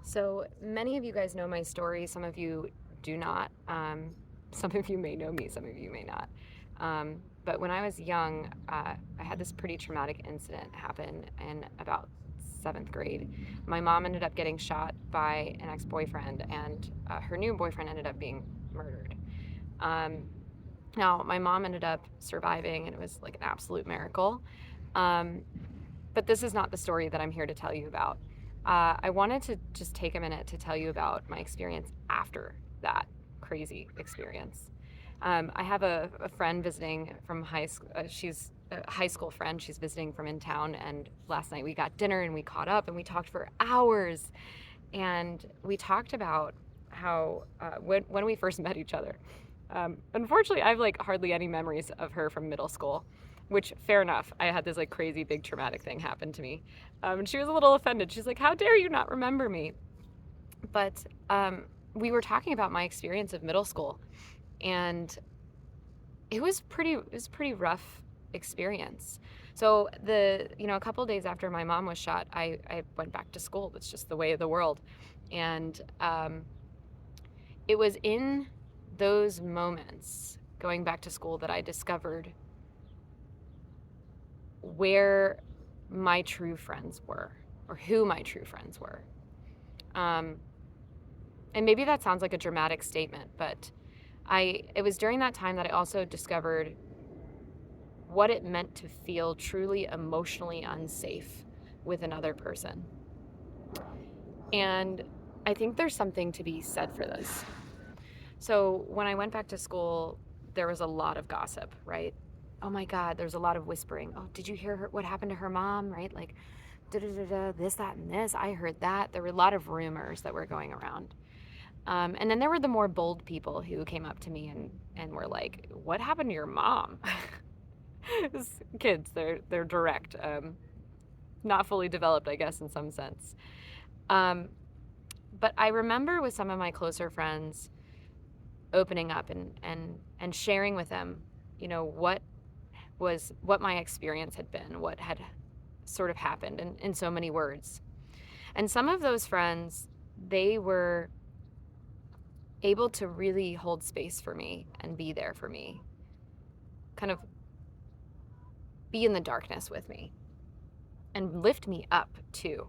So many of you guys know my story. Some of you do not. Some of you may know me, some of you may not. But when I was young, I had this pretty traumatic incident happen in about seventh grade. My mom ended up getting shot by an ex boyfriend, and her new boyfriend ended up being murdered. Um, Now, my mom ended up surviving, and it was like an absolute miracle. Um, but this is not the story that I'm here to tell you about. I wanted to just take a minute to tell you about my experience after that crazy experience. I have a friend visiting from high school. She's a high school friend. She's visiting from in town. And last night we got dinner and we caught up and we talked for hours. And we talked about how when we first met each other. Unfortunately, I have like hardly any memories of her from middle school, which fair enough. I had this like crazy big traumatic thing happen to me, and she was a little offended. She's like, "How dare you not remember me?" But we were talking about my experience of middle school, and it was pretty rough experience. So a couple days after my mom was shot, I went back to school. It's just the way of the world, and it was in those moments going back to school that I discovered where my true friends were, or who my true friends were. Um, and maybe that sounds like a dramatic statement, but it was during that time that I also discovered what it meant to feel truly emotionally unsafe with another person. And I think there's something to be said for this. So when I went back to school, there was a lot of gossip, right? Oh my God, there's a lot of whispering. Oh, did you hear what happened to her mom, right? Like, da da da da, this, that, and this. I heard that. There were a lot of rumors that were going around. And then there were the more bold people who came up to me and were like, "What happened to your mom?" Kids, they're direct, not fully developed, I guess, in some sense. Um, but I remember with some of my closer friends opening up and sharing with them, what my experience had been, what had sort of happened in so many words. And some of those friends, they were able to really hold space for me and be there for me, kind of be in the darkness with me and lift me up too.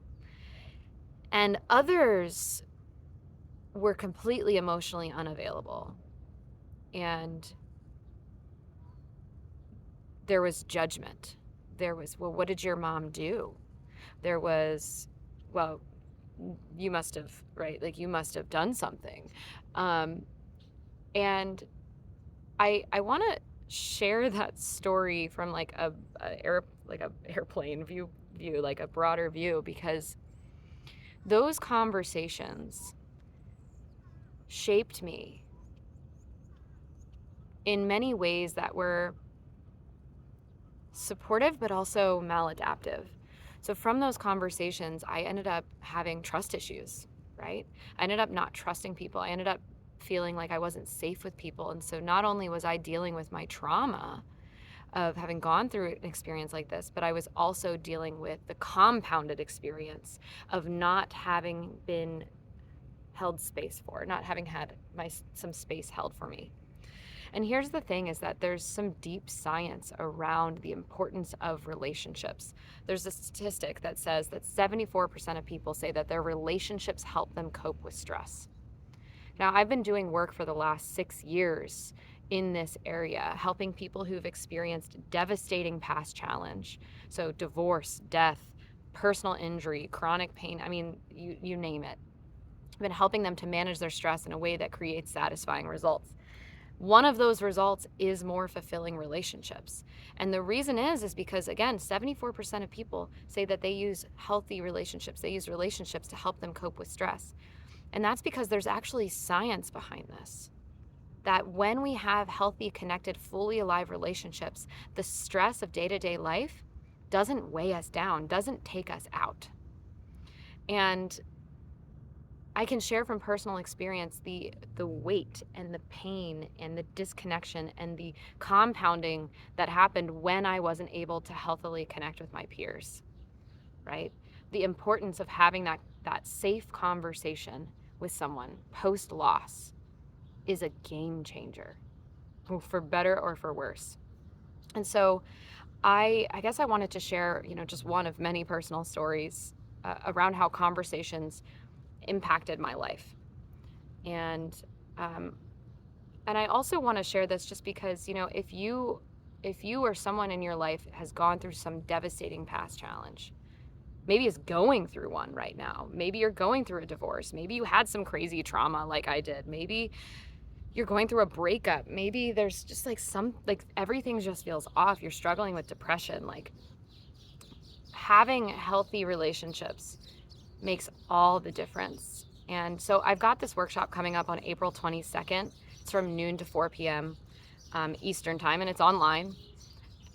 And others were completely emotionally unavailable. And there was judgment. There was, well, what did your mom do? There was, well, you must have, right? Like, you must have done something. And I want to share that story from like like a airplane view, like a broader view, because those conversations shaped me in many ways that were supportive but also maladaptive. So from those conversations, I ended up having trust issues, right? I ended up not trusting people. I ended up feeling like I wasn't safe with people. And so not only was I dealing with my trauma of having gone through an experience like this, but I was also dealing with the compounded experience of not having been held space for, not having had some space held for me. And here's the thing, is that there's some deep science around the importance of relationships. There's a statistic that says that 74% of people say that their relationships help them cope with stress. Now, I've been doing work for the last 6 years in this area, helping people who've experienced devastating past challenge. So divorce, death, personal injury, chronic pain, I mean, you name it. I've been helping them to manage their stress in a way that creates satisfying results. One of those results is more fulfilling relationships. And the reason is because, again, 74% of people say that they use healthy relationships. They use relationships to help them cope with stress. And that's because there's actually science behind this. That when we have healthy, connected, fully alive relationships, the stress of day-to-day life doesn't weigh us down, doesn't take us out. And I can share from personal experience the weight and the pain and the disconnection and the compounding that happened when I wasn't able to healthily connect with my peers, right? the importance of having that safe conversation with someone post loss is a game changer, for better or for worse. And so I guess I wanted to share, just one of many personal stories around how conversations impacted my life. And um, and I also want to share this just because, if you or someone in your life has gone through some devastating past challenge, maybe is going through one right now. Maybe you're going through a divorce. Maybe you had some crazy trauma like I did. Maybe you're going through a breakup. Maybe there's just like everything just feels off. You're struggling with depression. Like, having healthy relationships makes all the difference. And so I've got this workshop coming up on April 22nd. It's from noon to 4 p.m. Eastern time, and it's online.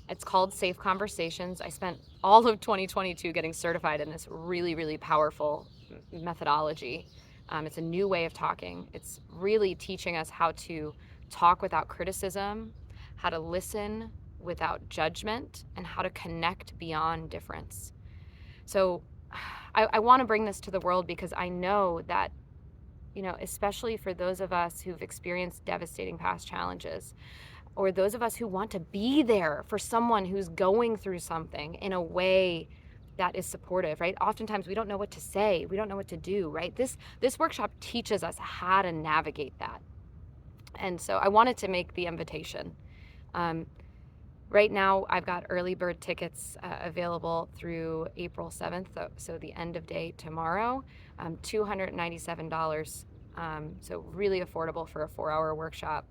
It's called Safe Conversations. I spent all of 2022 getting certified in this really, really powerful methodology. It's a new way of talking. It's really teaching us how to talk without criticism, how to listen without judgment, and how to connect beyond difference. So I want to bring this to the world because I know that, especially for those of us who've experienced devastating past challenges, or those of us who want to be there for someone who's going through something in a way that is supportive, right? Oftentimes we don't know what to say, we don't know what to do, right? This workshop teaches us how to navigate that. And so I wanted to make the invitation. Right now, I've got early bird tickets available through April 7th, so the end of day tomorrow, $297. So really affordable for a 4-hour workshop.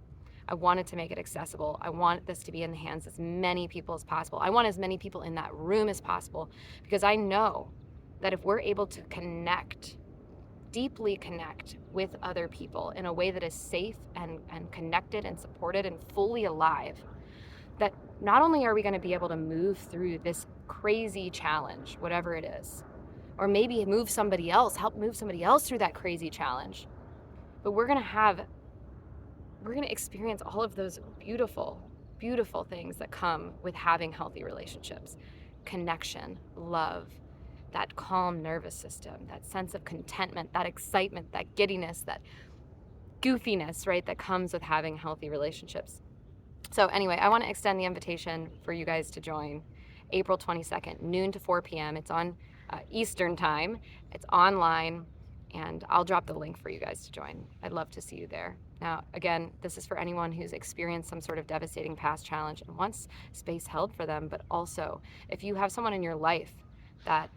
I wanted to make it accessible. I want this to be in the hands of as many people as possible. I want as many people in that room as possible, because I know that if we're able to connect, deeply connect with other people in a way that is safe and connected and supported and fully alive, that not only are we going to be able to move through this crazy challenge, whatever it is, or maybe help move somebody else through that crazy challenge, but we're going to experience all of those beautiful, beautiful things that come with having healthy relationships: connection, love, that calm nervous system, that sense of contentment, that excitement, that giddiness, that goofiness, right, that comes with having healthy relationships. So anyway, I want to extend the invitation for you guys to join April 22nd, noon to 4 p.m. It's on Eastern time. It's online, and I'll drop the link for you guys to join. I'd love to see you there. Now, again, this is for anyone who's experienced some sort of devastating past challenge and wants space held for them, but also if you have someone in your life that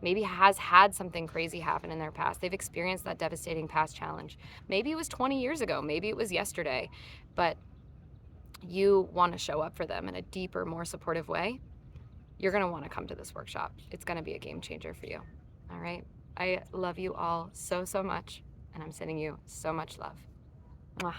maybe has had something crazy happen in their past, they've experienced that devastating past challenge. Maybe it was 20 years ago, maybe it was yesterday, but you want to show up for them in a deeper, more supportive way, you're going to want to come to this workshop. It's going to be a game changer for you. All right. I love you all so, so much, and I'm sending you so much love. Mwah.